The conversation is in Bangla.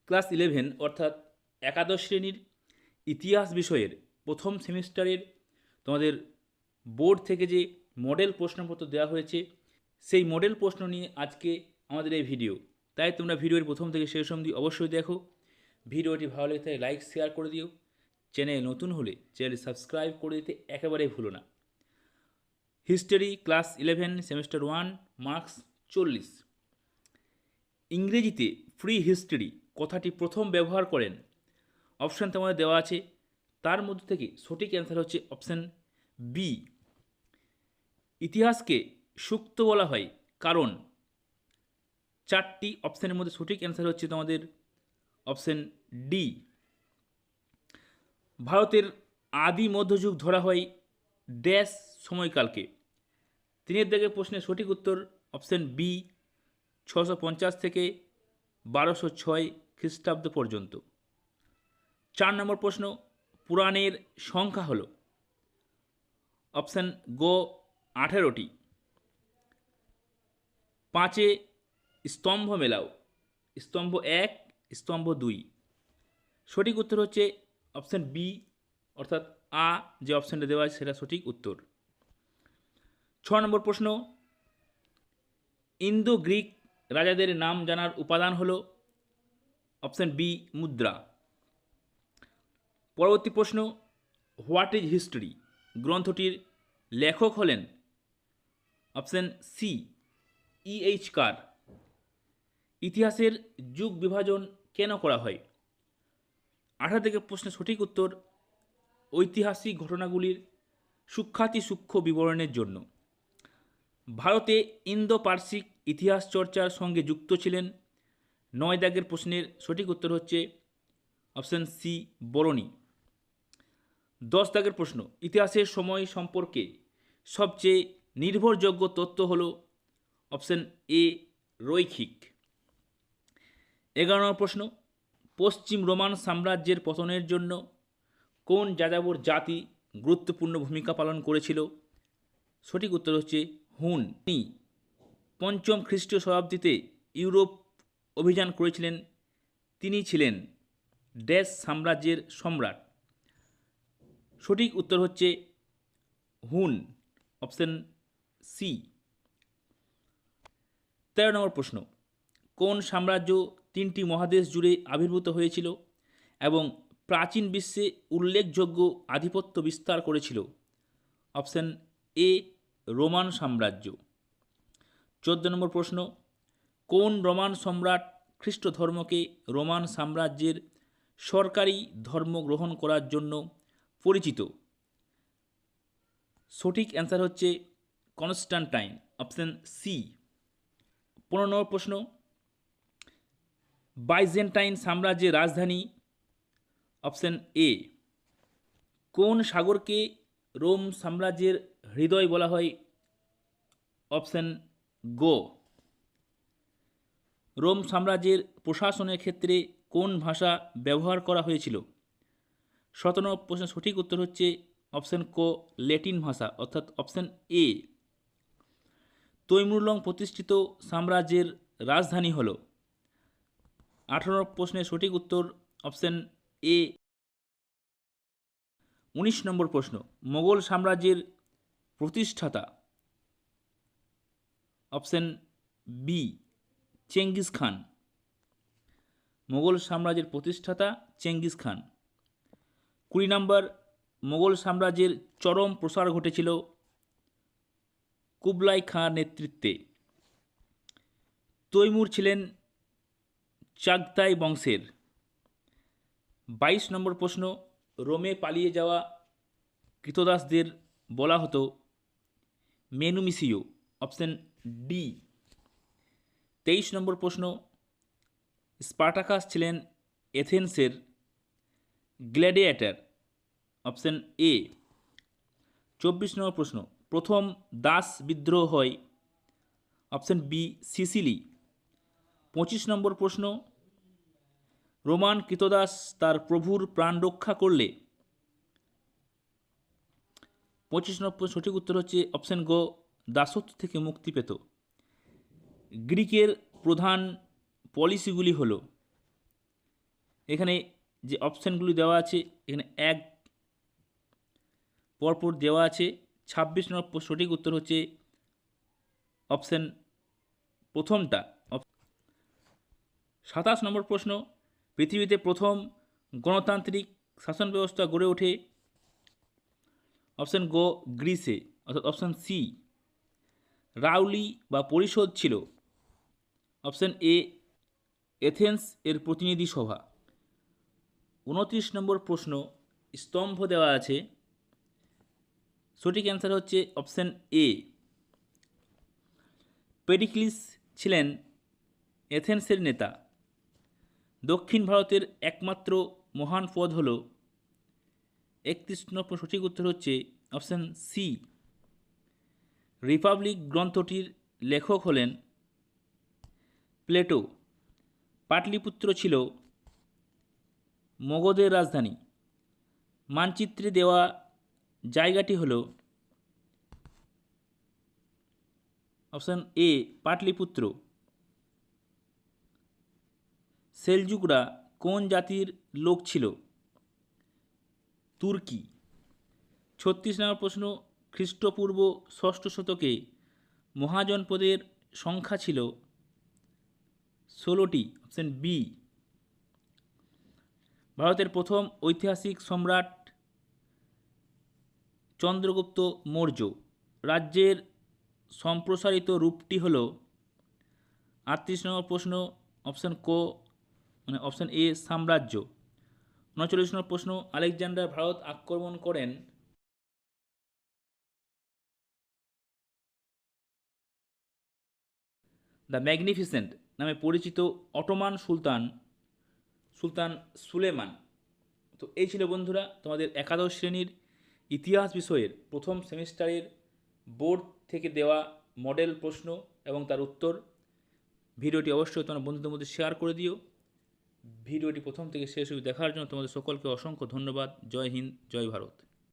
ক্লাস 11 অর্থাৎ একাদশ শ্রেণীর ইতিহাস বিষয়ের প্রথম সেমিস্টারের তোমাদের বোর্ড থেকে যে মডেল প্রশ্নপত্র দেওয়া হয়েছে সেই মডেল প্রশ্ন নিয়ে আজকে আমাদের এই ভিডিও। তাই তোমরা ভিডিওর প্রথম থেকে শেষ অবধি অবশ্যই দেখো। ভিডিওটি ভালো লেগে থাকে লাইক শেয়ার করে দিও। চ্যানেল নতুন হলে চ্যানেল সাবস্ক্রাইব করে দিতে একেবারেই ভুলো না। History class 11 semester 1 marks 40। ইংরেজিতে ফ্রি হিস্ট্রি কথাটি প্রথম ব্যবহার করেন, অপশান তোমাদের দেওয়া আছে, তার মধ্যে থেকে সঠিক অ্যান্সার হচ্ছে অপশান বি। ইতিহাসকে সুক্ত বলা হয় কারণ, চারটি অপশানের মধ্যে সঠিক অ্যান্সার হচ্ছে তোমাদের অপশান ডি। ভারতের আদি মধ্যযুগ ধরা হয় ড্যাশ সময়কালকে। 3 দাগের প্রশ্নের সঠিক উত্তর অপশান বি, 650 থেকে 1206 খ্রিস্টাব্দ পর্যন্ত। 4 নম্বর প্রশ্ন, পুরাণের সংখ্যা হল অপশান গো 18টি। 5 স্তম্ভ মেলাও, স্তম্ভ 1, স্তম্ভ 2। সঠিক উত্তর হচ্ছে অপশান বি অর্থাৎ আ, যে অপশানটা দেওয়া আছে সেটা সঠিক উত্তর। 6 নম্বর প্রশ্ন, ইন্দো গ্রিক রাজাদের নাম জানার উপাদান হল অপশান বি মুদ্রা। পরবর্তী প্রশ্ন, হোয়াট ইজ হিস্টরি গ্রন্থটির লেখক হলেন অপশান সি ইএইচ কার। ইতিহাসের যুগ বিভাজন কেন করা হয়? 18 থেকে প্রশ্নের সঠিক উত্তর ঐতিহাসিক ঘটনাগুলির সূক্ষ্ম বিবরণের জন্য। ভারতে ইন্দো পার্সিক ইতিহাস চর্চার সঙ্গে যুক্ত ছিলেন। 9 দাগের প্রশ্নের সঠিক উত্তর হচ্ছে অপশান সি বরণী। 10 দাগের প্রশ্ন, ইতিহাসের সময় সম্পর্কে সবচেয়ে নির্ভরযোগ্য তথ্য হল অপশান এ রৈখিক। 11 নম্বর প্রশ্ন, পশ্চিম রোমান সাম্রাজ্যের পতনের জন্য কোন যাযাবর জাতি গুরুত্বপূর্ণ ভূমিকা পালন করেছিল? সঠিক উত্তর হচ্ছে হুন। 5ম খ্রিস্টীয় শতাব্দীতে ইউরোপ অভিযান করেছিলেন, তিনি ছিলেন ড্যাশ সাম্রাজ্যের সম্রাট। সঠিক উত্তর হচ্ছে হুন, অপশান সি। 13 নম্বর প্রশ্ন, কোন সাম্রাজ্য 3টি মহাদেশ জুড়ে আবির্ভূত হয়েছিল এবং প্রাচীন বিশ্বে উল্লেখযোগ্য আধিপত্য বিস্তার করেছিল? অপশান এ রোমান সাম্রাজ্য। 14 নম্বর প্রশ্ন, কোন রোমান সম্রাট খ্রিস্ট ধর্মকে রোমান সাম্রাজ্যের সরকারি ধর্ম গ্রহণ করার জন্য পরিচিত? সঠিক অ্যান্সার হচ্ছে কনস্ট্যান্টাইন, অপশান সি। 15 নম্বর প্রশ্ন, বাইজেন্টাইন সাম্রাজ্যের রাজধানী? Option A. কোন সাগরকে রোম সাম্রাজ্যের হৃদয় বলা হয়? অপশান গো। রোম সাম্রাজ্যের প্রশাসনের ক্ষেত্রে কোন ভাষা ব্যবহার করা হয়েছিল? 17 নম্বর প্রশ্নের সঠিক উত্তর হচ্ছে অপশান ক ল্যাটিন ভাষা, অর্থাৎ অপশান এ। তৈমুরলং প্রতিষ্ঠিত সাম্রাজ্যের রাজধানী হল? 18 প্রশ্নের সঠিক উত্তর অপশান এ। 19 নম্বর প্রশ্ন, মোগল সাম্রাজ্যের প্রতিষ্ঠাতা? Option B Genghis Khan. মোগল সাম্রাজ্যের প্রতিষ্ঠাতা চেঙ্গিস খান। 20 নম্বর, মোগল সাম্রাজ্যের চরম প্রসার ঘটেছিল কুবলাই খাঁর নেতৃত্বে। তৈমুর ছিলেন চাগতাই বংশের। 22 নম্বর প্রশ্ন, রোমে পালিয়ে যাওয়া কৃতদাসদের বলা হতো মেনুমিসিও, অপশান ডি। 23 নম্বর প্রশ্ন, স্পার্টাকাস ছিলেন এথেন্সের গ্ল্যাডিয়েটর, অপশান এ। 24 নম্বর প্রশ্ন, প্রথম দাস বিদ্রোহ হয়? Option B Sicily. 25 নম্বর প্রশ্ন, রোমান কৃতদাস তার প্রভুর প্রাণ রক্ষা করলে? 25 নম্বর সঠিক উত্তর হচ্ছে অপশান গ দাসত্ব থেকে মুক্তি পেত। গ্রিকের প্রধান পলিসিগুলি হল এখানে যে অপশানগুলি দেওয়া আছে এখানে এক পরপর দেওয়া আছে। 26 নম্বর সঠিক উত্তর হচ্ছে অপশান প্রথমটা। 27 নম্বর প্রশ্ন, পৃথিবীতে প্রথম গণতান্ত্রিক শাসন ব্যবস্থা গড়ে ওঠে অপশান গো গ্রিসে, অর্থাৎ অপশান সি রাউলি বা পরিষদ ছিল, অপশান এ এথেন্স এর প্রতিনিধি সভা। 29 নম্বর প্রশ্ন, স্তম্ভ দেওয়া আছে, সঠিক অ্যান্সার হচ্ছে অপশান এ পেরিক্লিস ছিলেন এথেন্সের নেতা। দক্ষিণ ভারতের একমাত্র মহান পদ হল, 31 নম্বর সঠিক উত্তর হচ্ছে অপশান সি রিপাবলিক গ্রন্থটির লেখক হলেন প্লেটো। পাটলিপুত্র ছিল মগধের রাজধানী। মানচিত্রে দেওয়া জায়গাটি হল অপশান এ পাটলিপুত্র। সেলজুকরা কোন জাতির লোক ছিল? তুর্কি। 36 নম্বর প্রশ্ন, খ্রিস্টপূর্ব 6ষ্ঠ শতকে মহাজনপদের সংখ্যা ছিল 16টি, অপশান বি। ভারতের প্রথম ঐতিহাসিক সম্রাট চন্দ্রগুপ্ত মৌর্য। রাজ্যের সম্প্রসারিত রূপটি হল, 38 নম্বর প্রশ্ন, অপশান অপশান এ সাম্রাজ্য। 39 নম্বর প্রশ্ন, আলেকজান্ডার ভারত আক্রমণ করেন দ্য ম্যাগনিফিসেন্ট নামে পরিচিত অটোমান সুলতান সুলেমান। তো এই ছিল বন্ধুরা তোমাদের একাদশ শ্রেণীর ইতিহাস বিষয়ের প্রথম সেমিস্টারের বোর্ড থেকে দেওয়া মডেল প্রশ্ন এবং তার উত্তর। ভিডিওটি অবশ্যই তোমরা বন্ধুদের মধ্যে শেয়ার করে দিও। ভিডিওটি প্রথম থেকে শেষ অবধি দেখার জন্য তোমাদের সকলকে অসংখ্য ধন্যবাদ। জয় হিন্দ, জয় ভারত।